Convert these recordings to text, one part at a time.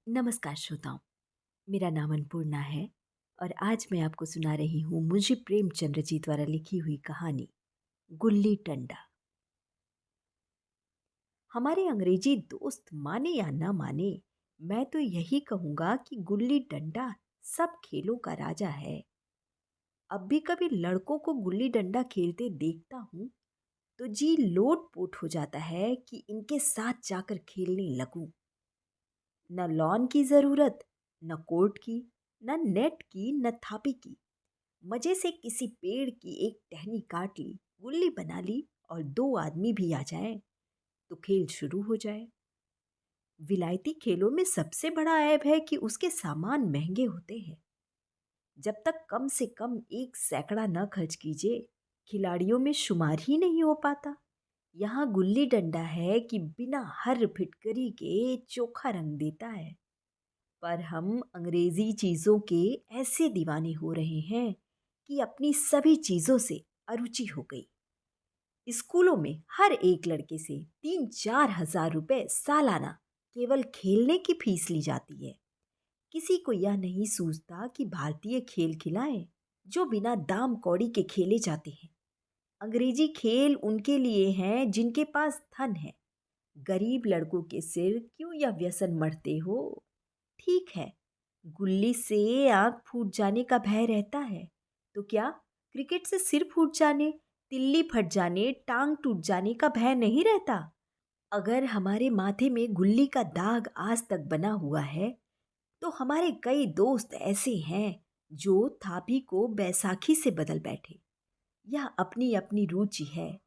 नमस्कार श्रोताओं। मेरा नाम अन्नपूर्णा है और आज मैं आपको सुना रही हूँ मुंशी प्रेमचंद्र जी द्वारा लिखी हुई कहानी गुल्ली डंडा। हमारे अंग्रेजी दोस्त माने या ना माने, मैं तो यही कहूँगा कि गुल्ली डंडा सब खेलों का राजा है। अब भी कभी लड़कों को गुल्ली डंडा खेलते देखता हूँ तो जी लोट पोट हो जाता है कि इनके साथ जाकर खेलने लगूं। न लॉन की जरूरत, न कोर्ट की, न नेट की, न थापी की। मजे से किसी पेड़ की एक टहनी काट ली, गुल्ली बना ली और दो आदमी भी आ जाएं तो खेल शुरू हो जाए। विलायती खेलों में सबसे बड़ा ऐब है कि उसके सामान महंगे होते हैं। जब तक कम से कम एक सैकड़ा न खर्च कीजिए, खिलाड़ियों में शुमार ही नहीं हो पाता। यहाँ गुल्ली डंडा है कि बिना हर फिटकरी के चोखा रंग देता है। पर हम अंग्रेजी चीज़ों के ऐसे दीवाने हो रहे हैं कि अपनी सभी चीज़ों से अरुचि हो गई। स्कूलों में हर एक लड़के से 3-4 हज़ार रुपए सालाना केवल खेलने की फीस ली जाती है। किसी को यह नहीं सूझता कि भारतीय खेल खिलाएं जो बिना दाम कौड़ी के खेले जाते हैं। अंग्रेजी खेल उनके लिए हैं जिनके पास धन है। गरीब लड़कों के सिर क्यों यह व्यसन मढ़ते हो? ठीक है, गुल्ली से आंख फूट जाने का भय रहता है, तो क्या क्रिकेट से सिर फूट जाने, तिल्ली फट जाने, टांग टूट जाने का भय नहीं रहता? अगर हमारे माथे में गुल्ली का दाग आज तक बना हुआ है, तो हमारे कई दोस्त ऐसे हैं जो थापी को बैसाखी से बदल बैठे। यह अपनी अपनी रुचि है।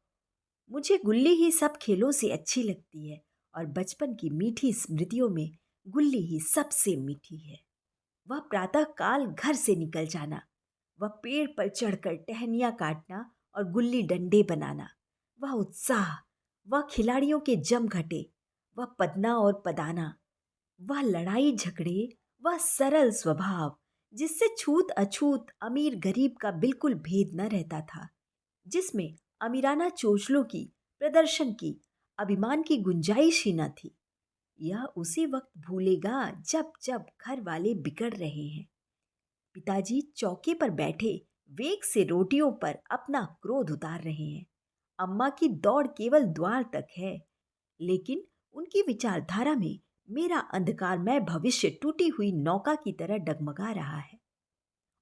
मुझे गुल्ली ही सब खेलों से अच्छी लगती है और बचपन की मीठी स्मृतियों में गुल्ली ही सबसे मीठी है। वह प्रातः काल घर से निकल जाना, वह पेड़ पर चढ़कर टहनियाँ काटना और गुल्ली डंडे बनाना, वह उत्साह, वह खिलाड़ियों के जमघटे, वह पदना और पदाना, वह लड़ाई झगड़े, वह सरल स्वभाव जिससे छूत अछूत अमीर गरीब का बिल्कुल भेद न रहता था, जिसमें अमीराना चोचलों की, प्रदर्शन की, अभिमान की गुंजाइश ही न थी। यह उसी वक्त भूलेगा जब जब घर वाले बिगड़ रहे हैं। पिताजी चौके पर बैठे वेग से रोटियों पर अपना क्रोध उतार रहे हैं। अम्मा की दौड़ केवल द्वार तक है, लेकिन उनकी विचारधारा में मेरा अंधकारमय भविष्य टूटी हुई नौका की तरह डगमगा रहा है।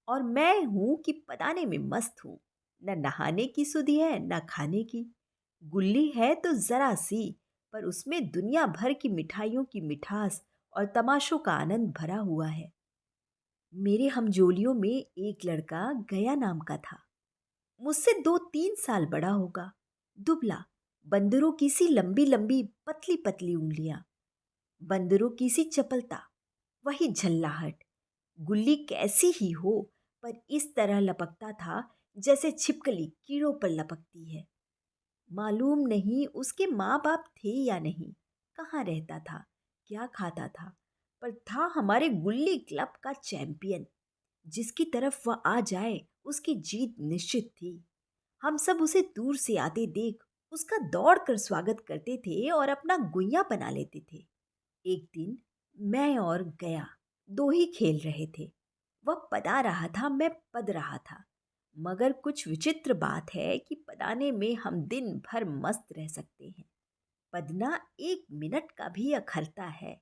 और मैं हूं कि पदाने में मस्त हूं। न नहाने की सुधि है, न खाने की। गुल्ली है तो जरा सी, पर उसमें दुनिया भर की मिठाइयों की मिठास और तमाशों का आनंद भरा हुआ है। मेरे हमजोलियों में एक लड़का गया नाम का था। मुझसे 2-3 साल बड़ा होगा। दुबला, बंदरों की सी लंबी लंबी पतली पतली उंगलियां, बंदरों की सी चपलता, वही झल्लाहट। गुल्ली कैसी ही हो, पर इस तरह लपकता था जैसे छिपकली कीड़ों पर लपकती है। मालूम नहीं उसके माँ बाप थे या नहीं, कहाँ रहता था, क्या खाता था, पर था हमारे गुल्ली क्लब का चैंपियन। जिसकी तरफ वह आ जाए उसकी जीत निश्चित थी। हम सब उसे दूर से आते देख उसका दौड़ कर स्वागत करते थे और अपना गुइया बना लेते थे। एक दिन मैं और गया दो ही खेल रहे थे। वह पदा रहा था, मैं पद रहा था। मगर कुछ विचित्र बात है कि पदाने में हम दिन भर मस्त रह सकते हैं। पदना 1 मिनट का भी अखरता है।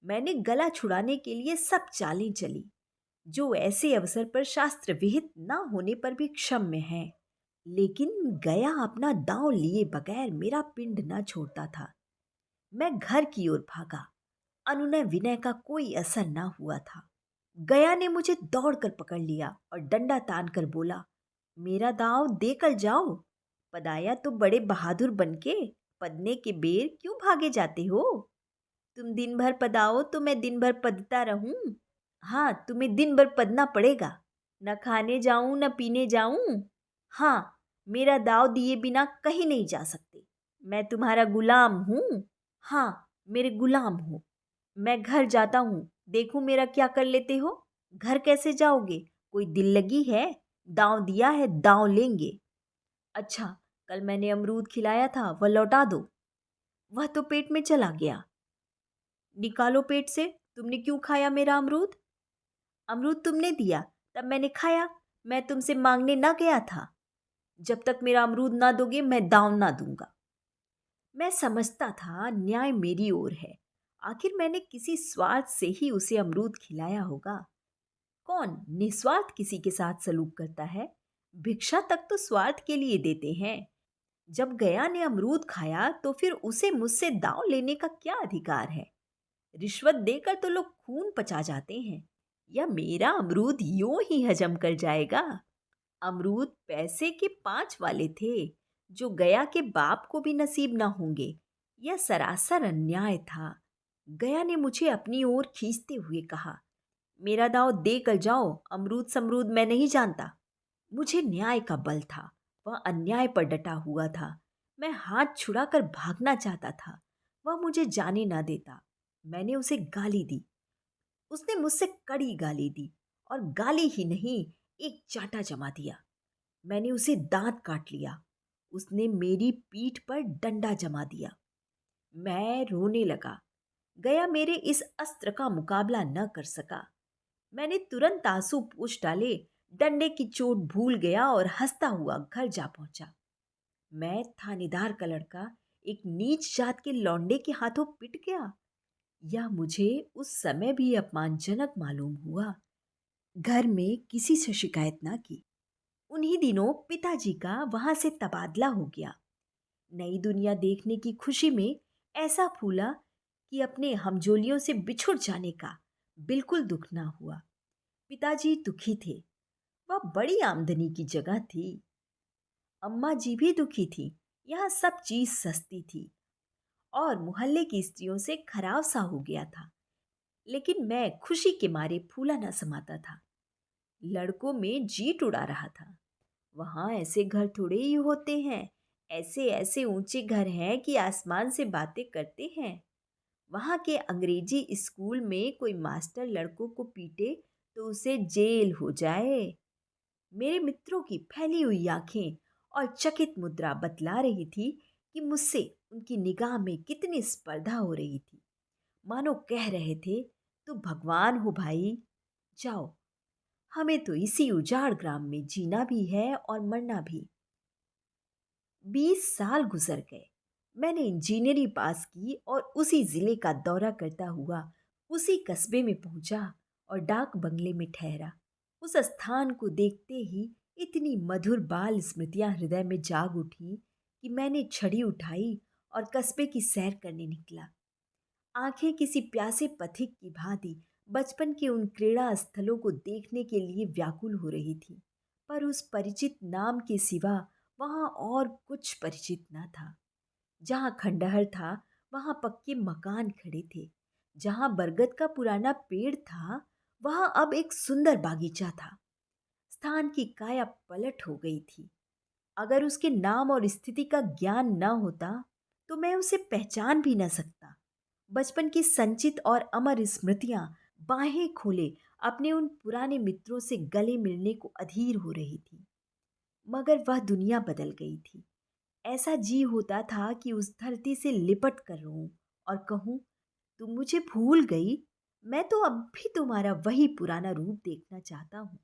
मैंने गला छुड़ाने के लिए सब चालें चली, जो ऐसे अवसर पर शास्त्र विहित न होने पर भी क्षम्य है। लेकिन गया अपना दांव लिए बगैर मेरा पिंड न छोड़ता था। मैं घर की ओर भागा। अनुनय विनय का कोई असर न हुआ था। गया ने मुझे दौड़कर पकड़ लिया और डंडा तान कर बोला, मेरा दांव देकर जाओ। पदाया तो बड़े बहादुर बनके पदने के बेर क्यों भागे जाते हो? तुम दिन भर पदाओ तो मैं दिन भर पदता रहूं। हाँ, तुम्हें दिन भर पदना पड़ेगा। न खाने जाऊं न पीने जाऊं। हाँ, मेरा दाव दिए बिना कहीं नहीं जा सकते। मैं तुम्हारा गुलाम हूँ। हाँ, मेरे गुलाम हो। मैं घर जाता हूँ, देखूं मेरा क्या कर लेते हो। घर कैसे जाओगे? कोई दिल लगी है? दांव दिया है, दांव लेंगे। अच्छा, कल मैंने अमरूद खिलाया था, वह लौटा दो। वह तो पेट में चला गया। निकालो पेट से। तुमने क्यों खाया मेरा अमरूद? अमरूद तुमने दिया, तब मैंने खाया। मैं तुमसे मांगने ना गया था। जब तक मेरा अमरूद ना दोगे, मैं दाँव ना दूंगा। मैं समझता था न्याय मेरी ओर है। आखिर मैंने किसी स्वार्थ से ही उसे अमरूद खिलाया होगा। कौन निस्वार्थ किसी के साथ सलूक करता है? भिक्षा तक तो स्वार्थ के लिए देते हैं। जब गया ने अमरूद खाया तो फिर उसे मुझसे दांव लेने का क्या अधिकार है? रिश्वत देकर तो लोग खून पचा जाते हैं। या मेरा अमरूद यूं ही हजम कर जाएगा? अमरूद पैसे के 5 वाले थे, जो गया के बाप को भी नसीब ना होंगे। यह सरासर अन्याय था। गया ने मुझे अपनी ओर खींचते हुए कहा, मेरा दांव दे कर जाओ, अमरूद समरूद मैं नहीं जानता। मुझे न्याय का बल था, वह अन्याय पर डटा हुआ था। मैं हाथ छुड़ाकर भागना चाहता था, वह मुझे जाने ना देता। मैंने उसे गाली दी, उसने मुझसे कड़ी गाली दी, और गाली ही नहीं, एक चांटा जमा दिया। मैंने उसे दांत काट लिया, उसने मेरी पीठ पर डंडा जमा दिया। मैं रोने लगा। गया मेरे इस अस्त्र का मुकाबला न कर सका। मैंने तुरंत आंसू पोंछ डाले, डंडे की चोट भूल गया और हंसता हुआ घर जा पहुंचा। मैं थानेदार का लड़का एक नीच जात के लौंडे के हाथों पिट गया। यह मुझे उस समय भी अपमानजनक मालूम हुआ। घर में किसी से शिकायत ना की। उन्हीं दिनों पिताजी का वहां से तबादला हो गया। नई दुनिया देखने की खुशी में ऐसा फूला कि अपने हमजोलियों से बिछुड़ जाने का बिल्कुल दुख ना हुआ। पिताजी दुखी थे। वह बड़ी आमदनी की जगह थी। अम्मा जी भी दुखी थी। यहाँ सब चीज सस्ती थी और मोहल्ले की स्त्रियों से खराब सा हो गया था। लेकिन मैं खुशी के मारे फूला न समाता था। लड़कों में जीट उड़ा रहा था। वहां ऐसे घर थोड़े ही होते हैं। ऐसे ऐसे ऊंचे घर हैं कि आसमान से बातें करते हैं। वहां के अंग्रेजी स्कूल में कोई मास्टर लड़कों को पीटे तो उसे जेल हो जाए। मेरे मित्रों की फैली हुई आंखें और चकित मुद्रा बतला रही थी कि मुझसे उनकी निगाह में कितनी स्पर्धा हो रही थी। मानो कह रहे थे, तू भगवान हो भाई, जाओ, हमें तो इसी उजाड़ ग्राम में जीना भी है और मरना भी। 20 साल गुजर गए। मैंने इंजीनियरिंग पास की और उसी जिले का दौरा करता हुआ उसी कस्बे में पहुंचा और डाक बंगले में ठहरा। उस स्थान को देखते ही इतनी मधुर बाल स्मृतियां हृदय में जाग उठी कि मैंने छड़ी उठाई और कस्बे की सैर करने निकला। आंखें किसी प्यासे पथिक की भांति बचपन के उन क्रीड़ा स्थलों को देखने के लिए व्याकुल हो रही थी। पर उस परिचित नाम के सिवा वहां और कुछ परिचित न था। जहां खंडहर था, वहां पक्के मकान खड़े थे। जहां बरगद का पुराना पेड़ था, वहां अब एक सुंदर बागीचा था। स्थान की काया पलट हो गई थी। अगर उसके नाम और स्थिति का ज्ञान न होता तो मैं उसे पहचान भी न सकता। बचपन की संचित और अमर स्मृतियां बाहें खोले अपने उन पुराने मित्रों से गले मिलने को अधीर हो रही थी। मगर वह दुनिया बदल गई थी। ऐसा जी होता था कि उस धरती से लिपट कर रहूं और कहूं, तुम मुझे भूल गई, मैं तो अब भी तुम्हारा वही पुराना रूप देखना चाहता हूं।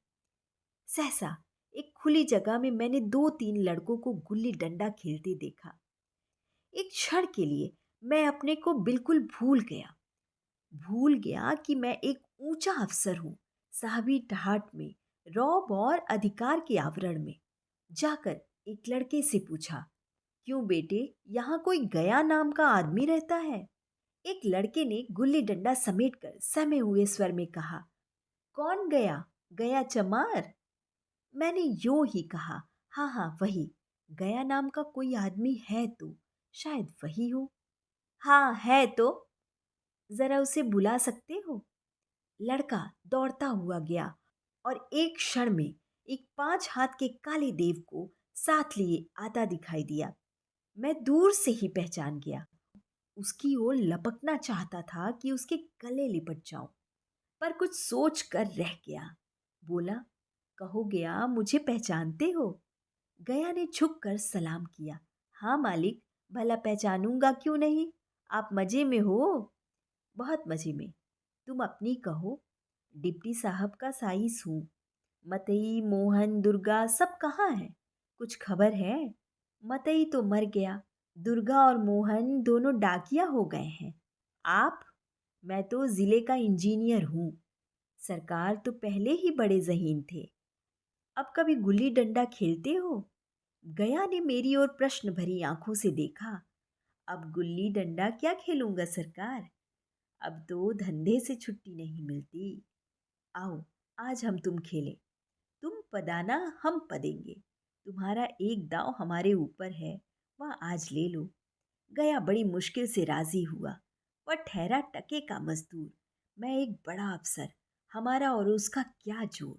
सहसा एक खुली जगह में मैंने 2-3 लड़कों को गुल्ली डंडा खेलते देखा। एक क्षण के लिए मैं अपने को बिल्कुल भूल गया कि मैं एक ऊंचा अफसर हूं। साहबी ठहाट में, रौब और अधिकार के आवरण में जाकर एक लड़के से पूछा, क्यों बेटे, यहाँ कोई गया नाम का आदमी रहता है? एक लड़के ने गुल्ली डंडा समेटकर सहमे हुए स्वर में कहा, कौन गया? गया चमार? मैंने यूं ही कहा, हाँ हाँ वही। गया नाम का कोई आदमी है तो शायद वही हो। हाँ है तो, जरा उसे बुला सकते हो? लड़का दौड़ता हुआ गया और एक क्षण में एक 5 हाथ के काले देव को साथ लिए आता दिखाई दिया। मैं दूर से ही पहचान गया। उसकी ओर लपकना चाहता था कि उसके गले लिपट जाऊं, पर कुछ सोच कर रह गया। बोला, कहो गया, मुझे पहचानते हो? गया ने झुककर सलाम किया। हाँ मालिक, भला पहचानूंगा क्यों नहीं। आप मजे में हो? बहुत मजे में। तुम अपनी कहो। डिप्टी साहब का साइस हूँ। मतई, मोहन, दुर्गा सब कहाँ हैं? कुछ खबर है? मतई तो मर गया। दुर्गा और मोहन दोनों डाकिया हो गए हैं। आप? मैं तो जिले का इंजीनियर हूँ। सरकार तो पहले ही बड़े ज़हीन थे। अब कभी गुल्ली डंडा खेलते हो? गया ने मेरी ओर प्रश्न भरी आंखों से देखा। अब गुल्ली डंडा क्या खेलूंगा सरकार। अब तो धंधे से छुट्टी नहीं मिलती। आओ, आज हम तुम खेलें। तुम पदाना, हम पदेंगे। तुम्हारा एक दांव हमारे ऊपर है, वह आज ले लो। गया बड़ी मुश्किल से राजी हुआ। वह ठहरा टके का मजदूर, मैं एक बड़ा अफसर। हमारा और उसका क्या जोड़।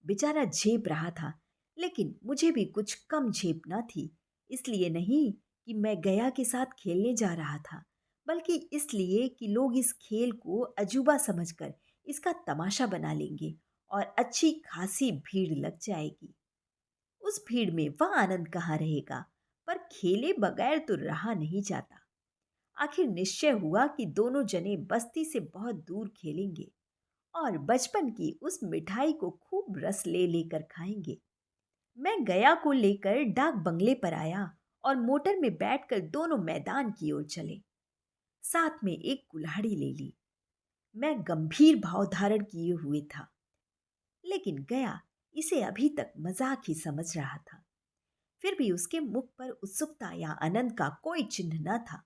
बेचारा झेप रहा था, लेकिन मुझे भी कुछ कम झेप न थी। इसलिए नहीं कि मैं गया के साथ खेलने जा रहा था, बल्कि इसलिए कि लोग इस खेल को अजूबा समझकर इसका तमाशा बना लेंगे और अच्छी खासी भीड़ लग जाएगी। उस भीड़ में वह आनंद कहाँ रहेगा। पर खेले बगैर तो रहा नहीं जाता। आखिर निश्चय हुआ कि दोनों जने बस्ती से बहुत दूर खेलेंगे और बचपन की उस मिठाई को खूब रस ले लेकर खाएंगे। मैं गया को लेकर डाक बंगले पर आया और मोटर में बैठकर दोनों मैदान की ओर चले। साथ में एक कुल्हाड़ी ले ली। मैं गंभीर भाव धारण किए हुए था, लेकिन गया इसे अभी तक मजाक ही समझ रहा था। फिर भी उसके मुख पर उत्सुकता या आनंद का कोई चिन्ह न था।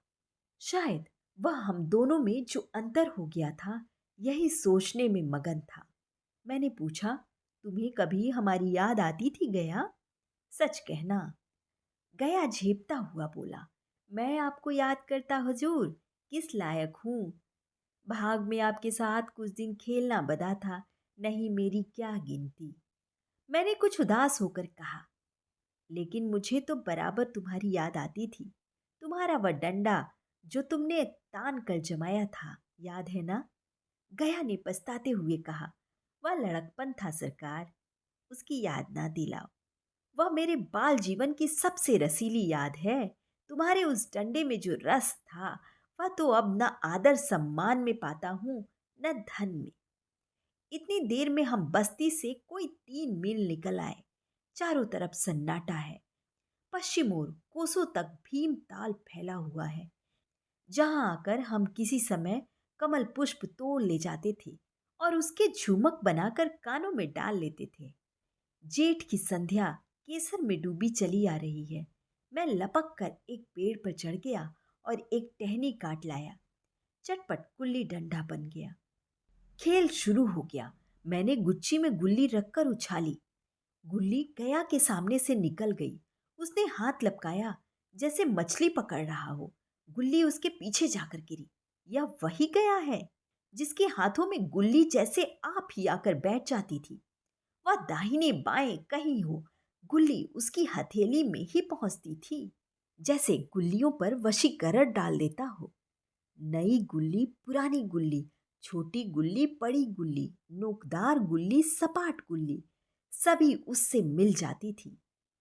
शायद वह हम दोनों में जो अंतर हो गया था, यही सोचने में मगन था। मैंने पूछा, तुम्हें कभी हमारी याद आती थी गया? सच कहना। गया झेपता हुआ बोला, मैं आपको याद करता हुजूर, किस लायक हूँ। भाग में आपके साथ कुछ दिन खेलना बदा था, नहीं मेरी क्या गिनती। मैंने कुछ उदास होकर कहा, लेकिन मुझे तो बराबर तुम्हारी याद आती थी। तुम्हारा वह डंडा जो तुमने तान कर जमाया था, याद है ना? गया ने पछताते हुए कहा, वह लड़कपन था सरकार, उसकी याद ना दिलाओ। वह मेरे बाल जीवन की सबसे रसीली याद है। तुम्हारे उस डंडे में जो रस था, वह तो अब न आदर सम्मान में पाता हूँ, न धन में। इतनी देर में हम बस्ती से कोई 3 मील निकल आए। चारों तरफ सन्नाटा है। पश्चिम ओर कोसों तक भीम ताल फैला हुआ है, जहां आकर हम किसी समय कमल पुष्प तोड़ ले जाते थे और उसके झुमक बनाकर कानों में डाल लेते थे। जेठ की संध्या केसर में डूबी चली आ रही है। मैं लपक कर एक पेड़ पर चढ़ गया और एक टहनी काट लाया। चटपट गुल्ली डंडा बन गया। खेल शुरू हो गया। मैंने गुच्ची में गुल्ली रखकर उछाली। गुल्ली गया के सामने से निकल गई। उसने हाथ लपकाया जैसे मछली पकड़ रहा हो। गुल्ली उसके पीछे जाकर गिरी। यह वही गया है जिसके हाथों में गुल्ली जैसे आप ही आकर बैठ जाती थी। वह दाहिने बाएं कहीं हो, गुल्ली उसकी हथेली में ही पहुंचती थी, जैसे गुल्लियों पर वशीकरण डाल देता हो। नई गुल्ली, पुरानी गुल्ली, छोटी गुल्ली, बड़ी गुल्ली, नोकदार गुल्ली, सपाट गुल्ली, सभी उससे मिल जाती थी,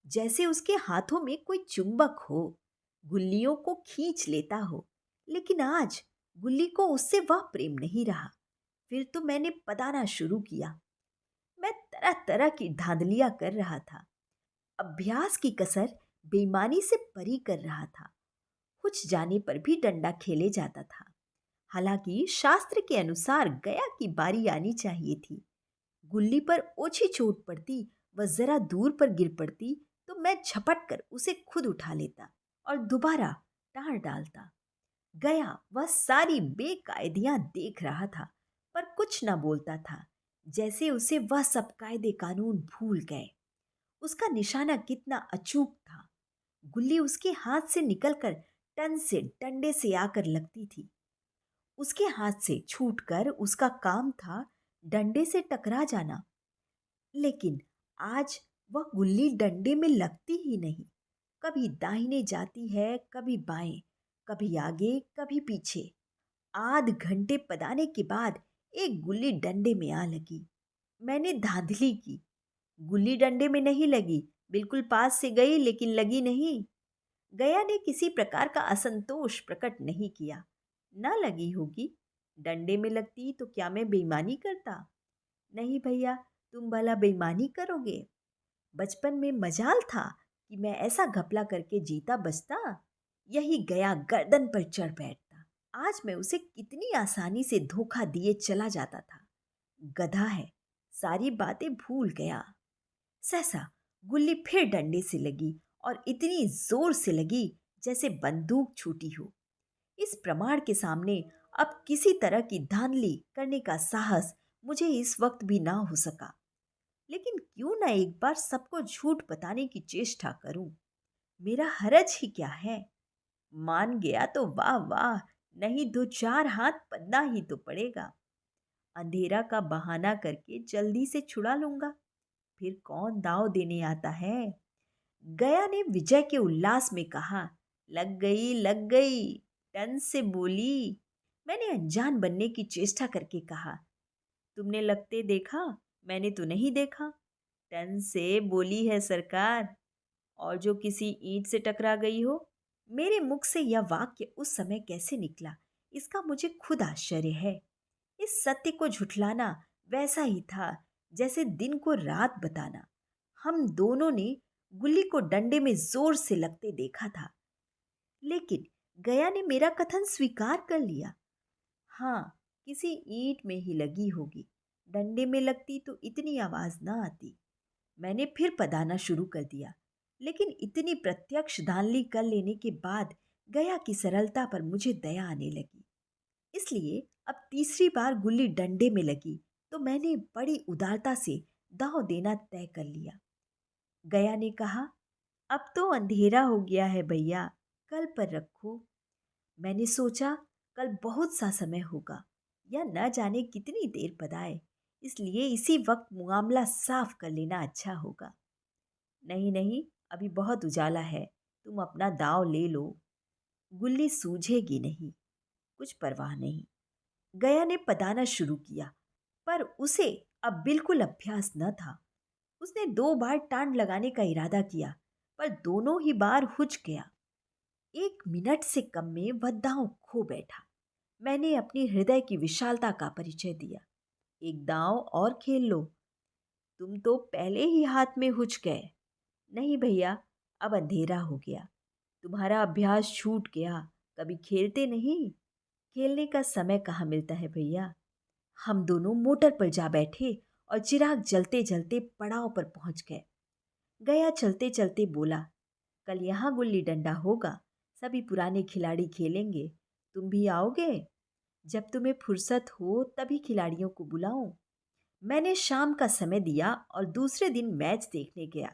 जैसे उसके हाथों में कोई चुंबक हो, गुल्लियों को खींच लेता हो। लेकिन आज गुल्ली को उससे वह प्रेम नहीं रहा। फिर तो मैंने पदाना शुरू किया। मैं तरह तरह की धांधलियां कर रहा था। अभ्यास की कसर बेईमानी से परी कर रहा था। कुछ जाने पर भी डंडा खेले जाता था। हालांकि शास्त्र के अनुसार गया की बारी आनी चाहिए थी। गुल्ली पर ओछी चोट पड़ती व जरा दूर पर गिर पड़ती तो मैं झपट कर उसे खुद उठा लेता और दोबारा टार डालता। गया वह सारी बेकायदियां देख रहा था, पर कुछ न बोलता था, जैसे उसे वह सब कायदे कानून भूल गए। उसका निशाना कितना अचूक था। गुल्ली उसके हाथ से निकलकर टन से डंडे से आकर लगती थी। उसके हाथ से छूटकर उसका काम था डंडे से टकरा जाना। लेकिन आज वह गुल्ली डंडे में लगती ही नहीं। कभी दाहिने जाती है, कभी बाएं, कभी आगे, कभी पीछे। आध घंटे पदाने के बाद एक गुल्ली डंडे में आ लगी। मैंने धांधली की। गुल्ली डंडे में नहीं लगी, बिल्कुल पास से गई लेकिन लगी नहीं। गया ने किसी प्रकार का असंतोष प्रकट नहीं किया। न लगी होगी, डंडे में लगती तो क्या मैं बेईमानी करता? नहीं भैया, तुम भला बेईमानी करोगे? बचपन में मजाल था कि मैं ऐसा घपला करके जीता बचता। यही गया गर्दन पर चढ़ बैठता। आज मैं उसे कितनी आसानी से धोखा दिए चला जाता था। गधा है, सारी बातें भूल गया। सहसा गुल्ली फिर डंडे से लगी और इतनी जोर से लगी जैसे बंदूक छूटी हो। इस प्रमाण के सामने अब किसी तरह की धांधली करने का साहस मुझे इस वक्त भी ना हो सका। लेकिन क्यों ना एक बार सबको झूठ बताने की चेष्टा करूं। मेरा हरज ही क्या है। मान गया तो वाह वाह, नहीं दो चार हाथ पन्ना ही तो पड़ेगा। अंधेरा का बहाना करके जल्दी से छुड़ा लूंगा। फिर कौन दाव देने आता है। गया ने विजय के उल्लास में कहा, लग गई लग गई, टन से बोली। मैंने अनजान बनने की चेष्टा करके कहा, तुमने लगते देखा, मैंने तो नहीं देखा। टन से बोली है सरकार। और जो किसी ईंट से टकरा गई हो। मेरे मुख से यह वाक्य उस समय कैसे निकला, इसका मुझे खुद आश्चर्य है। इस सत्य को झुठलाना वैसा ही था जैसे दिन को रात बताना। हम दोनों ने गुल्ली को डंडे में जोर से लगते देखा था, लेकिन गया ने मेरा कथन स्वीकार कर लिया। हाँ, किसी ईंट में ही लगी होगी। डंडे में लगती तो इतनी आवाज ना आती। मैंने फिर पदाना शुरू कर दिया, लेकिन इतनी प्रत्यक्ष धांधली कर लेने के बाद गया की सरलता पर मुझे दया आने लगी। इसलिए अब तीसरी बार गुल्ली डंडे में लगी तो मैंने बड़ी उदारता से दांव देना तय कर लिया। गया ने कहा, अब तो अंधेरा हो गया है भैया, कल पर रखो। मैंने सोचा कल बहुत सा समय होगा या न जाने कितनी देर पदाए, इसलिए इसी वक्त मामला साफ कर लेना अच्छा होगा। नहीं नहीं, अभी बहुत उजाला है, तुम अपना दाव ले लो, गुल्ली सूझेगी नहीं। कुछ परवाह नहीं। गया ने पदाना शुरू किया, पर उसे अब बिल्कुल अभ्यास न था। उसने 2 बार टांड लगाने का इरादा किया, पर दोनों ही बार हुच गया। 1 मिनट से कम में वह दांव खो बैठा। मैंने अपनी हृदय की विशालता का परिचय दिया। एक दांव और खेल लो। तुम तो पहले ही हाथ में हुच गए। नहीं भैया, अब अंधेरा हो गया, तुम्हारा अभ्यास छूट गया, कभी खेलते नहीं। खेलने का समय कहाँ मिलता है भैया। हम दोनों मोटर पर जा बैठे और चिराग जलते जलते पड़ाव पर पहुंच गए। गया चलते चलते बोला, कल यहाँ गुल्ली डंडा होगा, सभी पुराने खिलाड़ी खेलेंगे, तुम भी आओगे? जब तुम्हें फुर्सत हो तभी खिलाड़ियों को बुलाओ। मैंने शाम का समय दिया और दूसरे दिन मैच देखने गया।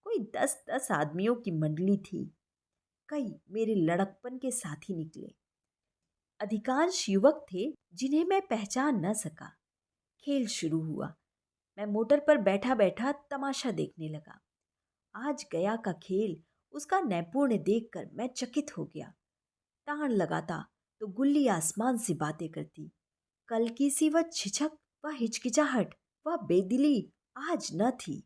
कोई 10-10 आदमियों की मंडली थी। कई मेरे लड़कपन के साथी निकले। अधिकांश युवक थे जिन्हें मैं पहचान न सका। खेल शुरू हुआ। मैं मोटर पर बैठा बैठा तमाशा देखने लगा। आज गया का खेल, उसका नैपुण्य देखकर मैं चकित हो गया। टाण लगाता तो गुल्ली आसमान से बातें करती। कल की सी वह झिझक, वह हिचकिचाहट, वह बेदिली आज न थी।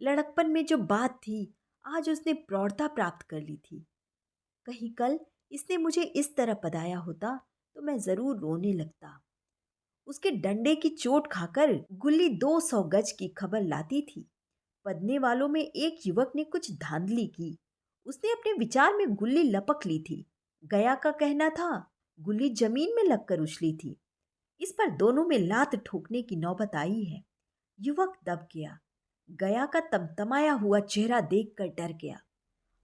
लड़कपन में जो बात थी, आज उसने प्रौढ़ता प्राप्त कर ली थी। कहीं कल इसने मुझे इस तरह पदाया होता तो मैं जरूर रोने लगता। उसके डंडे की चोट खाकर गुल्ली 200 गज की खबर लाती थी। पदने वालों में एक युवक ने कुछ धांधली की। उसने अपने विचार में गुल्ली लपक ली थी। गया का कहना था गुल्ली जमीन में लगकर उछली थी। इस पर दोनों में लात ठोकने की नौबत आई है। युवक दब गया। गया का तमतमाया हुआ चेहरा देखकर डर गया।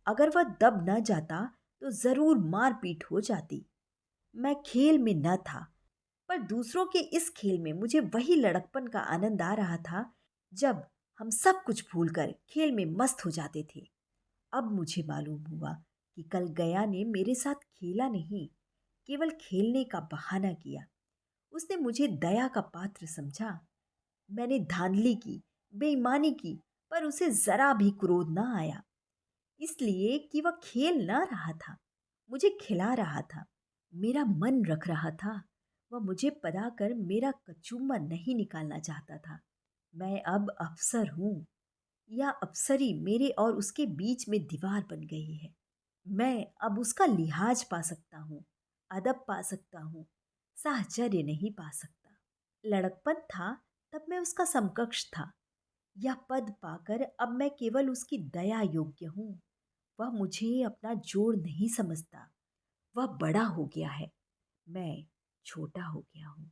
अगर वह दब न जाता तो जरूर मारपीट हो जाती। मैं खेल में न था, पर दूसरों के इस खेल में मुझे वही लड़कपन का आनंद आ रहा था जब हम सब कुछ भूलकर खेल में मस्त हो जाते थे। अब मुझे मालूम हुआ कि कल गया ने मेरे साथ खेला नहीं, केवल खेलने का बहाना किया। उसने मुझे दया का पात्र समझा। मैंने धांधली की, बेईमानी की, पर उसे जरा भी क्रोध न आया, इसलिए कि वह खेल न रहा था, मुझे खिला रहा था, मेरा मन रख रहा था। वह मुझे पदाकर मेरा कचूम्मा नहीं निकालना चाहता था। मैं अब अफसर हूँ, या अफसरी मेरे और उसके बीच में दीवार बन गई है। मैं अब उसका लिहाज पा सकता हूँ, अदब पा सकता हूँ, साहचर्य नहीं पा सकता। लड़कपन था तब मैं उसका समकक्ष था। यह पद पाकर अब मैं केवल उसकी दया योग्य हूँ। वह मुझे अपना जोड़ नहीं समझता। वह बड़ा हो गया है, मैं छोटा हो गया हूँ।